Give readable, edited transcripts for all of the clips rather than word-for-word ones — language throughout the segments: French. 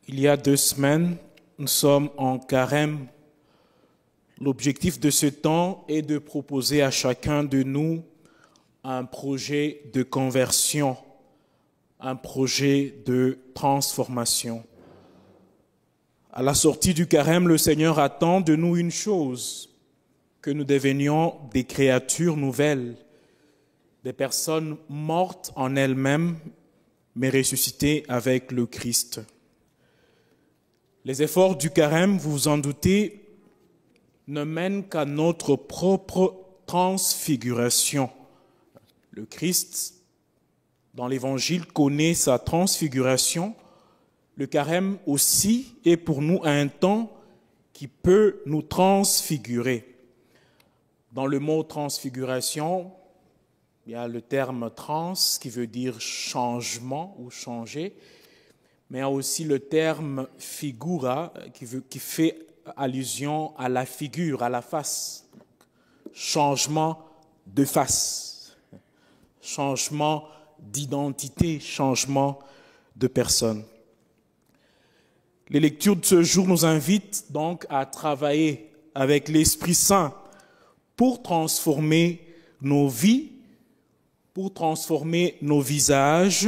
Il y a 2 semaines, nous sommes en carême. L'objectif de ce temps est de proposer à chacun de nous un projet de conversion, un projet de transformation. À la sortie du carême, le Seigneur attend de nous une chose, que nous devenions des créatures nouvelles, des personnes mortes en elles-mêmes, mais ressuscitées avec le Christ. Les efforts du carême, vous vous en doutez, ne mènent qu'à notre propre transfiguration. Le Christ, dans l'Évangile, connaît sa transfiguration. Le carême aussi est pour nous un temps qui peut nous transfigurer. Dans le mot transfiguration, il y a le terme trans qui veut dire changement ou changer, mais il y a aussi le terme figura qui fait allusion à la figure, à la face. Changement de face, changement d'identité, changement de personne. Les lectures de ce jour nous invitent donc à travailler avec l'Esprit Saint pour transformer nos vies, pour transformer nos visages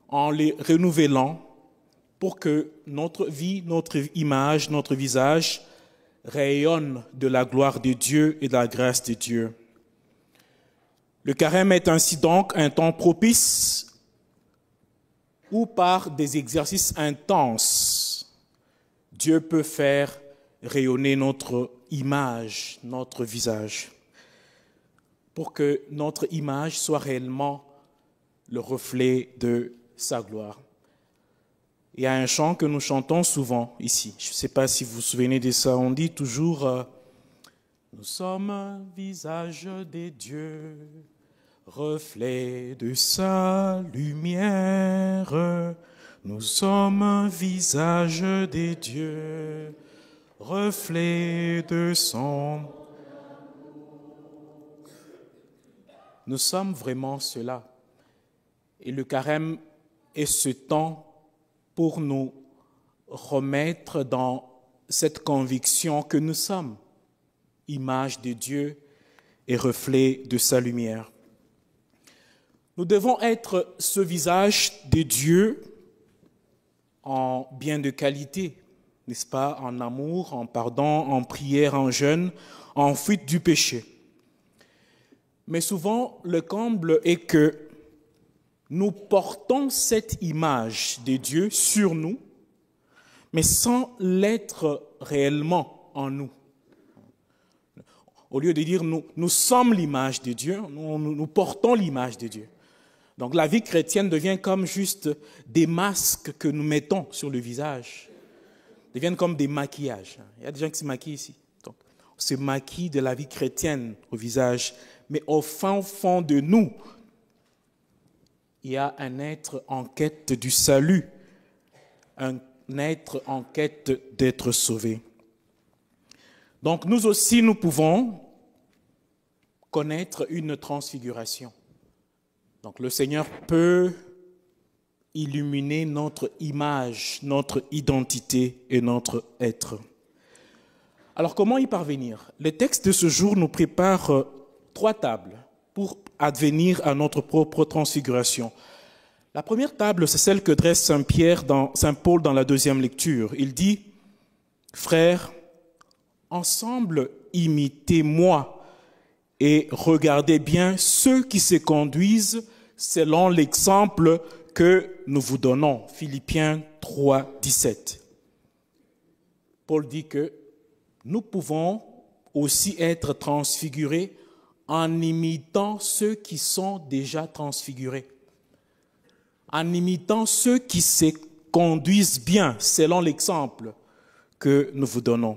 en les renouvelant, pour que notre vie, notre image, notre visage rayonne de la gloire de Dieu et de la grâce de Dieu. Le carême est ainsi donc un temps propice où par des exercices intenses, Dieu peut faire rayonner notre image, notre visage, pour que notre image soit réellement le reflet de sa gloire. Il y a un chant que nous chantons souvent ici. Je ne sais pas si vous vous souvenez de ça. On dit toujours « Nous sommes un visage des dieux, reflet de sa lumière. Nous sommes un visage des dieux, reflet de son... » Nous sommes vraiment cela. Et le carême est ce temps pour nous remettre dans cette conviction que nous sommes image de Dieu et reflet de sa lumière. Nous devons être ce visage de Dieu en bien de qualité, n'est-ce pas, en amour, en pardon, en prière, en jeûne, en fuite du péché. Mais souvent, le comble est que nous portons cette image de Dieu sur nous, mais sans l'être réellement en nous. Au lieu de dire nous sommes l'image de Dieu, nous portons l'image de Dieu. Donc la vie chrétienne devient comme juste des masques que nous mettons sur le visage, deviennent comme des maquillages. Il y a des gens qui se maquillent ici. Donc, on se maquille de la vie chrétienne au visage, mais au fin fond de nous, il y a un être en quête du salut, un être en quête d'être sauvé. Donc nous aussi, nous pouvons connaître une transfiguration. Donc le Seigneur peut illuminer notre image, notre identité et notre être. Alors comment y parvenir? Le texte de ce jour nous prépare 3 tables pour advenir à notre propre transfiguration. La première table, c'est celle que dresse Saint Paul dans la 2e lecture. Il dit, « Frères, ensemble, imitez-moi et regardez bien ceux qui se conduisent selon l'exemple que nous vous donnons. » Philippiens 3, 17. Paul dit que nous pouvons aussi être transfigurés en imitant ceux qui sont déjà transfigurés, en imitant ceux qui se conduisent bien selon l'exemple que nous vous donnons.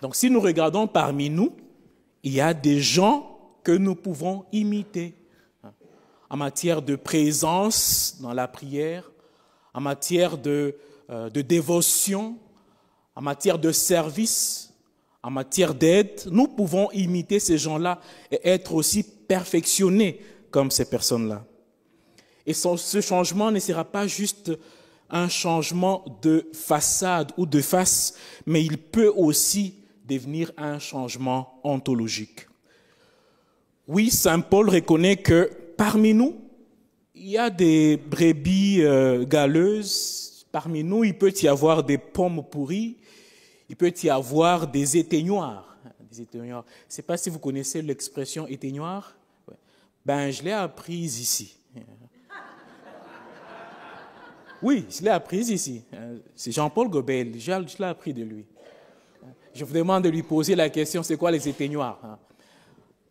Donc si nous regardons parmi nous, il y a des gens que nous pouvons imiter en matière de présence dans la prière, en matière de dévotion, en matière de service, en matière d'aide. Nous pouvons imiter ces gens-là et être aussi perfectionnés comme ces personnes-là. Et ce changement ne sera pas juste un changement de façade ou de face, mais il peut aussi devenir un changement ontologique. Oui, saint Paul reconnaît que parmi nous, il y a des brebis galeuses, parmi nous, il peut y avoir des pommes pourries, il peut y avoir des éteignoirs. Je ne sais pas si vous connaissez l'expression éteignoir. Ben, je l'ai apprise ici. Oui, je l'ai apprise ici. C'est Jean-Paul Gobel, je l'ai appris de lui. Je vous demande de lui poser la question, c'est quoi les éteignoirs?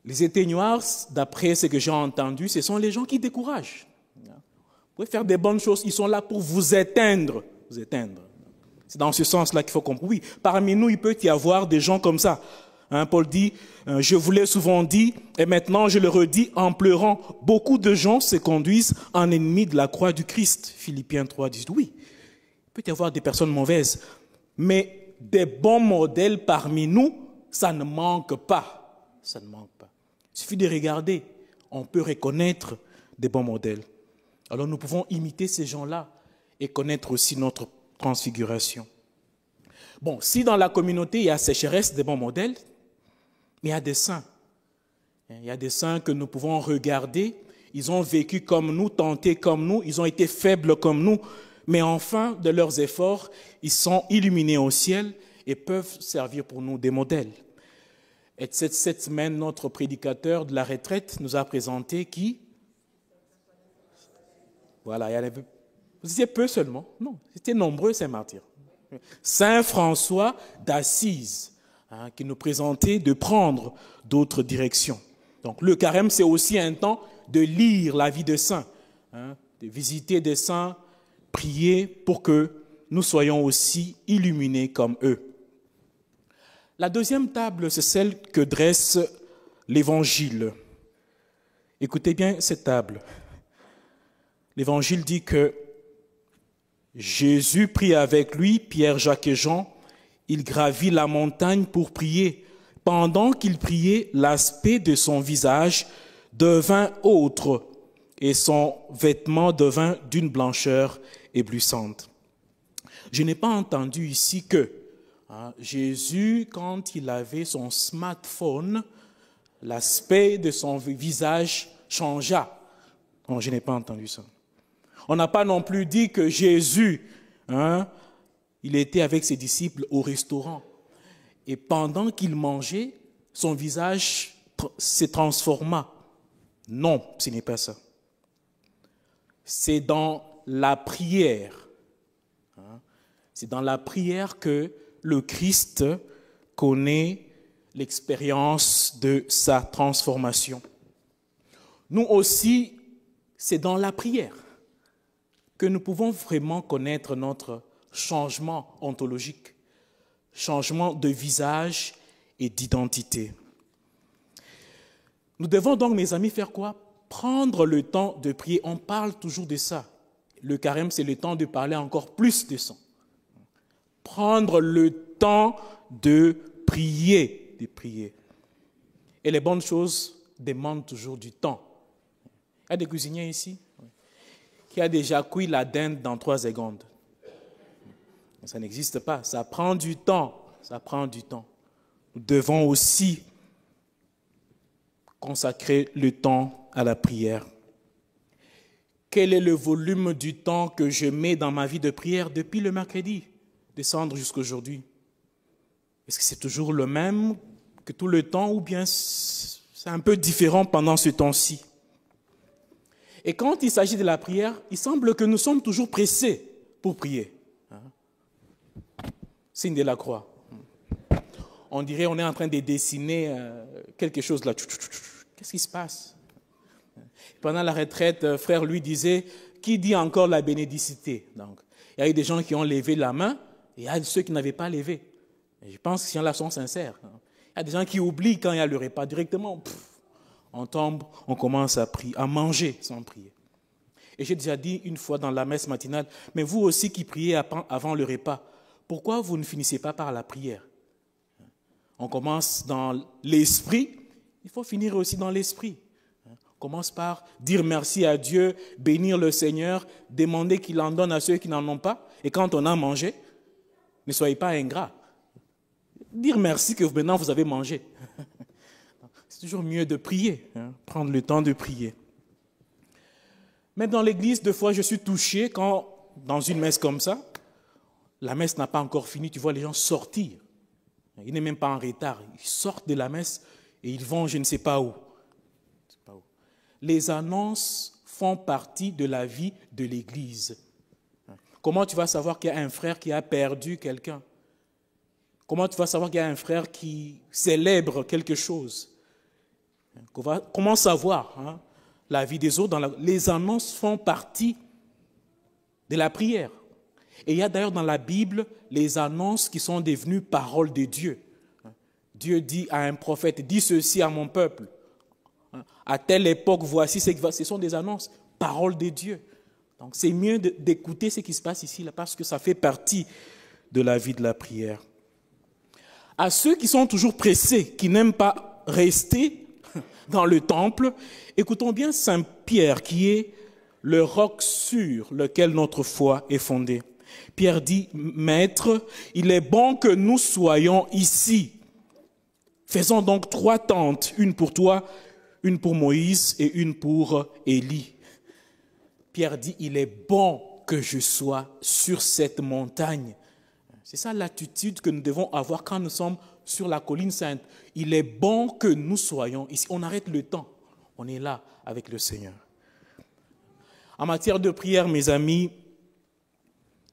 Les éteignoirs, d'après ce que j'ai entendu, ce sont les gens qui découragent. Vous pouvez faire des bonnes choses, ils sont là pour vous éteindre. Vous éteindre. C'est dans ce sens-là qu'il faut comprendre. Oui, parmi nous, il peut y avoir des gens comme ça. Paul dit, je vous l'ai souvent dit, et maintenant je le redis en pleurant, beaucoup de gens se conduisent en ennemis de la croix du Christ. Philippiens 3, 18. Oui, il peut y avoir des personnes mauvaises, mais des bons modèles parmi nous, ça ne manque pas. Ça ne manque pas. Il suffit de regarder, on peut reconnaître des bons modèles. Alors nous pouvons imiter ces gens-là et connaître aussi notre transfiguration. Bon, si dans la communauté il y a sécheresse des bons modèles, il y a des saints. Il y a des saints que nous pouvons regarder. Ils ont vécu comme nous, tentés comme nous, ils ont été faibles comme nous, mais enfin, de leurs efforts, ils sont illuminés au ciel et peuvent servir pour nous des modèles. Et cette semaine, notre prédicateur de la retraite nous a présenté qui? Voilà, il y en avait, vous étiez peu seulement. Non, c'était nombreux ces martyrs. Saint François d'Assise, qui nous présentait de prendre d'autres directions. Donc le carême, c'est aussi un temps de lire la vie des saints, de visiter des saints, prier pour que nous soyons aussi illuminés comme eux. La deuxième table, c'est celle que dresse l'Évangile. Écoutez bien cette table. L'Évangile dit que Jésus prit avec lui, Pierre, Jacques et Jean. Il gravit la montagne pour prier. Pendant qu'il priait, l'aspect de son visage devint autre et son vêtement devint d'une blancheur éblouissante. Je n'ai pas entendu ici que Jésus, quand il avait son smartphone, l'aspect de son visage changea. Non, je n'ai pas entendu ça. On n'a pas non plus dit que Jésus, il était avec ses disciples au restaurant. Et pendant qu'il mangeait, son visage se transforma. Non, ce n'est pas ça. C'est dans la prière. C'est dans la prière que le Christ connaît l'expérience de sa transformation. Nous aussi, c'est dans la prière que nous pouvons vraiment connaître notre changement ontologique, changement de visage et d'identité. Nous devons donc, mes amis, faire quoi? Prendre le temps de prier. On parle toujours de ça. Le carême, c'est le temps de parler encore plus de ça. Prendre le temps de prier, de prier. Et les bonnes choses demandent toujours du temps. Il y a des cuisiniers ici qui a déjà cuit la dinde dans 3 secondes. Ça n'existe pas. Ça prend du temps. Ça prend du temps. Nous devons aussi consacrer le temps à la prière. Quel est le volume du temps que je mets dans ma vie de prière depuis le mercredi, descendre jusqu'à aujourd'hui? Est-ce que c'est toujours le même que tout le temps ou bien c'est un peu différent pendant ce temps-ci? Et quand il s'agit de la prière, il semble que nous sommes toujours pressés pour prier. Signe de la croix. On dirait qu'on est en train de dessiner quelque chose là. Qu'est-ce qui se passe? Pendant la retraite, frère lui disait, qui dit encore la bénédicité? Donc, il y a eu des gens qui ont levé la main et il y a ceux qui n'avaient pas levé. Et je pense que ces gens-là sont sincères. Il y a des gens qui oublient quand il y a le repas directement. On tombe, on commence à prier, à manger sans prier. Et j'ai déjà dit une fois dans la messe matinale, mais vous aussi qui priez avant le repas, pourquoi vous ne finissez pas par la prière? On commence dans l'esprit, il faut finir aussi dans l'esprit. On commence par dire merci à Dieu, bénir le Seigneur, demander qu'il en donne à ceux qui n'en ont pas. Et quand on a mangé, ne soyez pas ingrats. Dire merci que maintenant vous avez mangé. C'est toujours mieux de prier, prendre le temps de prier. Mais dans l'église, des fois, je suis touché quand, dans une messe comme ça, la messe n'a pas encore fini, tu vois les gens sortir. Ils n'est même pas en retard. Ils sortent de la messe et ils vont je ne sais pas où. Les annonces font partie de la vie de l'église. Comment tu vas savoir qu'il y a un frère qui a perdu quelqu'un? Comment tu vas savoir qu'il y a un frère qui célèbre quelque chose? Comment savoir la vie des autres? Les annonces font partie de la prière. Et il y a d'ailleurs dans la Bible les annonces qui sont devenues paroles de Dieu. Dieu dit à un prophète, dis ceci à mon peuple. À telle époque, voici ce sont des annonces, paroles de Dieu. Donc c'est mieux d'écouter ce qui se passe ici, là, parce que ça fait partie de la vie de la prière. À ceux qui sont toujours pressés, qui n'aiment pas rester dans le temple, écoutons bien Saint Pierre, qui est le roc sur lequel notre foi est fondée. Pierre dit, Maître, il est bon que nous soyons ici. Faisons donc 3 tentes, une pour toi, une pour Moïse et une pour Élie. Pierre dit, il est bon que je sois sur cette montagne. C'est ça l'attitude que nous devons avoir quand nous sommes sur la colline sainte. Il est bon que nous soyons ici. On arrête le temps. On est là avec le Seigneur. En matière de prière, mes amis,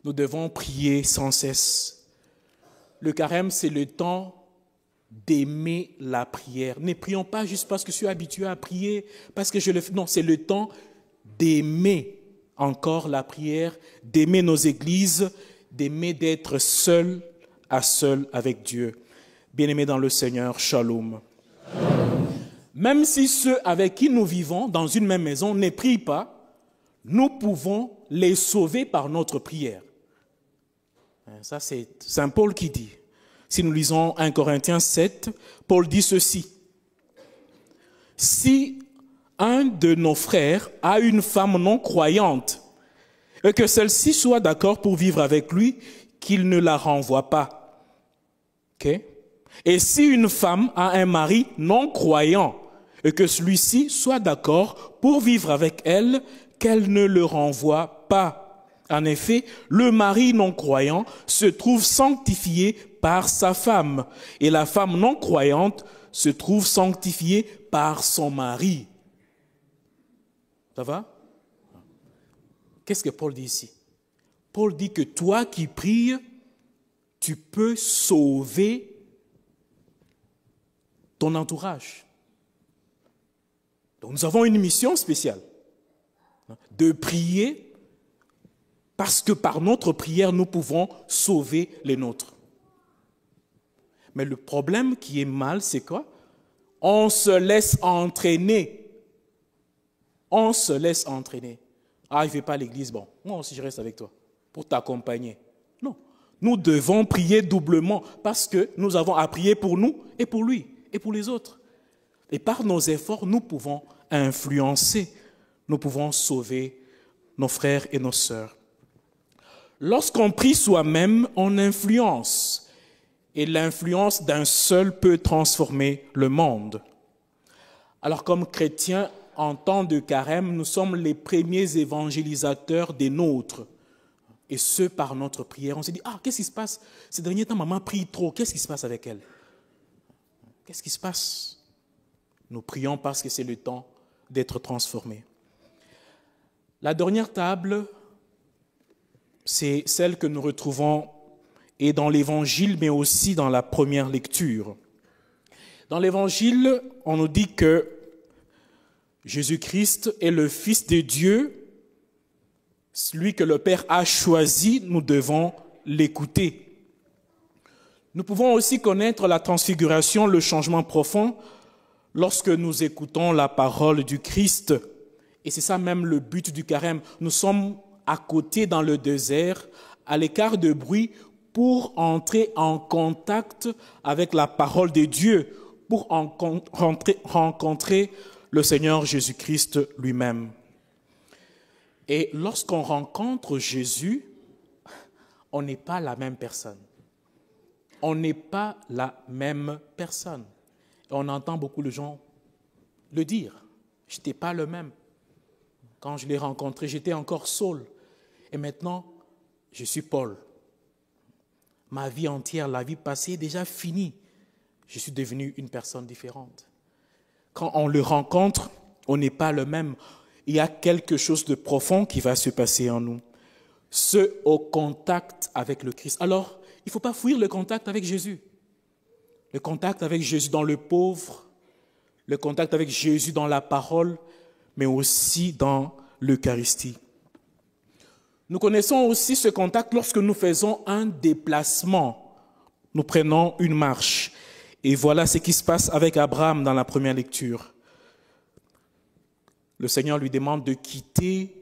nous devons prier sans cesse. Le carême, c'est le temps d'aimer la prière. Ne prions pas juste parce que je suis habitué à prier, parce que je le fais. Non, c'est le temps d'aimer encore la prière, d'aimer nos églises, d'aimer d'être seul à seul avec Dieu. Bien-aimés dans le Seigneur, shalom. Même si ceux avec qui nous vivons dans une même maison ne prient pas, nous pouvons les sauver par notre prière. Ça, c'est Saint Paul qui dit. Si nous lisons 1 Corinthiens 7, Paul dit ceci. Si un de nos frères a une femme non croyante et que celle-ci soit d'accord pour vivre avec lui, qu'il ne la renvoie pas. Okay? Et si une femme a un mari non croyant et que celui-ci soit d'accord pour vivre avec elle, qu'elle ne le renvoie pas. En effet, le mari non croyant se trouve sanctifié par sa femme et la femme non croyante se trouve sanctifiée par son mari. Ça va? Qu'est-ce que Paul dit ici? Paul dit que toi qui pries, tu peux sauver ton entourage. Donc nous avons une mission spéciale de prier parce que par notre prière, nous pouvons sauver les nôtres. Mais le problème qui est mal, c'est quoi? On se laisse entraîner. On se laisse entraîner. Ah, je ne vais pas à l'église, bon, moi aussi je reste avec toi pour t'accompagner. Non, nous devons prier doublement parce que nous avons à prier pour nous et pour lui et pour les autres. Et par nos efforts, nous pouvons influencer, nous pouvons sauver nos frères et nos sœurs. Lorsqu'on prie soi-même, on influence. Et l'influence d'un seul peut transformer le monde. Alors comme chrétiens, en temps de carême, nous sommes les premiers évangélisateurs des nôtres. Et ce, par notre prière. On s'est dit, qu'est-ce qui se passe? Ces derniers temps, maman prie trop. Qu'est-ce qui se passe avec elle? Qu'est-ce qui se passe? Nous prions parce que c'est le temps d'être transformés. La dernière table, c'est celle que nous retrouvons et dans l'Évangile, mais aussi dans la première lecture. Dans l'Évangile, on nous dit que Jésus-Christ est le Fils de Dieu, celui que le Père a choisi, nous devons l'écouter. Nous pouvons aussi connaître la transfiguration, le changement profond, lorsque nous écoutons la parole du Christ. Et c'est ça même le but du carême. Nous sommes à côté dans le désert, à l'écart de bruit, pour entrer en contact avec la parole de Dieu, pour rencontrer le Seigneur Jésus-Christ lui-même. Et lorsqu'on rencontre Jésus, on n'est pas la même personne. On n'est pas la même personne. Et on entend beaucoup de gens le dire. Je n'étais pas le même. Quand je l'ai rencontré, j'étais encore Saul. Et maintenant, je suis Paul. Ma vie entière, la vie passée est déjà finie. Je suis devenu une personne différente. Quand on le rencontre, on n'est pas le même. Il y a quelque chose de profond qui va se passer en nous. Ce au contact avec le Christ. Alors, il ne faut pas fuir le contact avec Jésus. Le contact avec Jésus dans le pauvre, le contact avec Jésus dans la parole, mais aussi dans l'Eucharistie. Nous connaissons aussi ce contact lorsque nous faisons un déplacement. Nous prenons une marche. Et voilà ce qui se passe avec Abraham dans la première lecture. Le Seigneur lui demande de quitter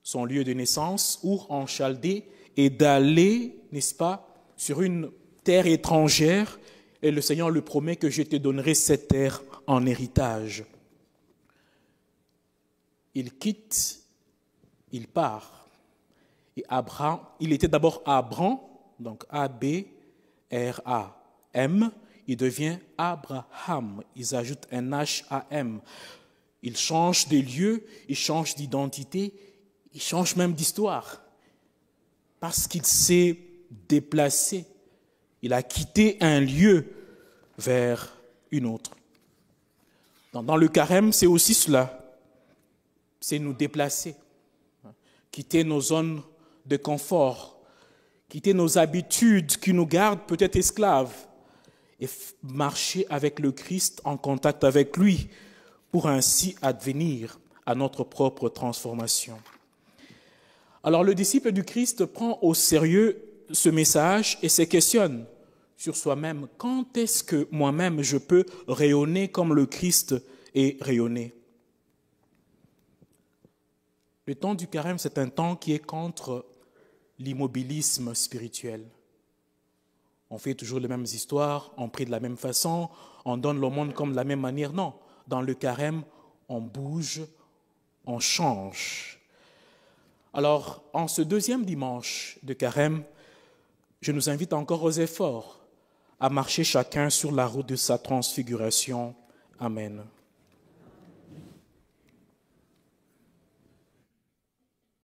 son lieu de naissance, Our en Chaldée, et d'aller, n'est-ce pas, sur une terre étrangère. Et le Seigneur lui promet que je te donnerai cette terre en héritage. Il quitte, il part. Et Abraham, il était d'abord Abram, donc A-B-R-A-M. Il devient Abraham. Ils ajoutent un H à M. Il change de lieu, il change d'identité, il change même d'histoire. Parce qu'il s'est déplacé. Il a quitté un lieu vers une autre. Dans le carême, c'est aussi cela. C'est nous déplacer. Quitter nos zones de confort. Quitter nos habitudes qui nous gardent peut-être esclaves. Et marcher avec le Christ en contact avec lui pour ainsi advenir à notre propre transformation. Alors le disciple du Christ prend au sérieux ce message et se questionne sur soi-même. Quand est-ce que moi-même je peux rayonner comme le Christ est rayonné? Le temps du carême, c'est un temps qui est contre l'immobilisme spirituel. On fait toujours les mêmes histoires, on prie de la même façon, on donne le monde comme de la même manière. Non, dans le carême, on bouge, on change. Alors, en ce deuxième dimanche de carême, je nous invite encore aux efforts, à marcher chacun sur la route de sa transfiguration. Amen.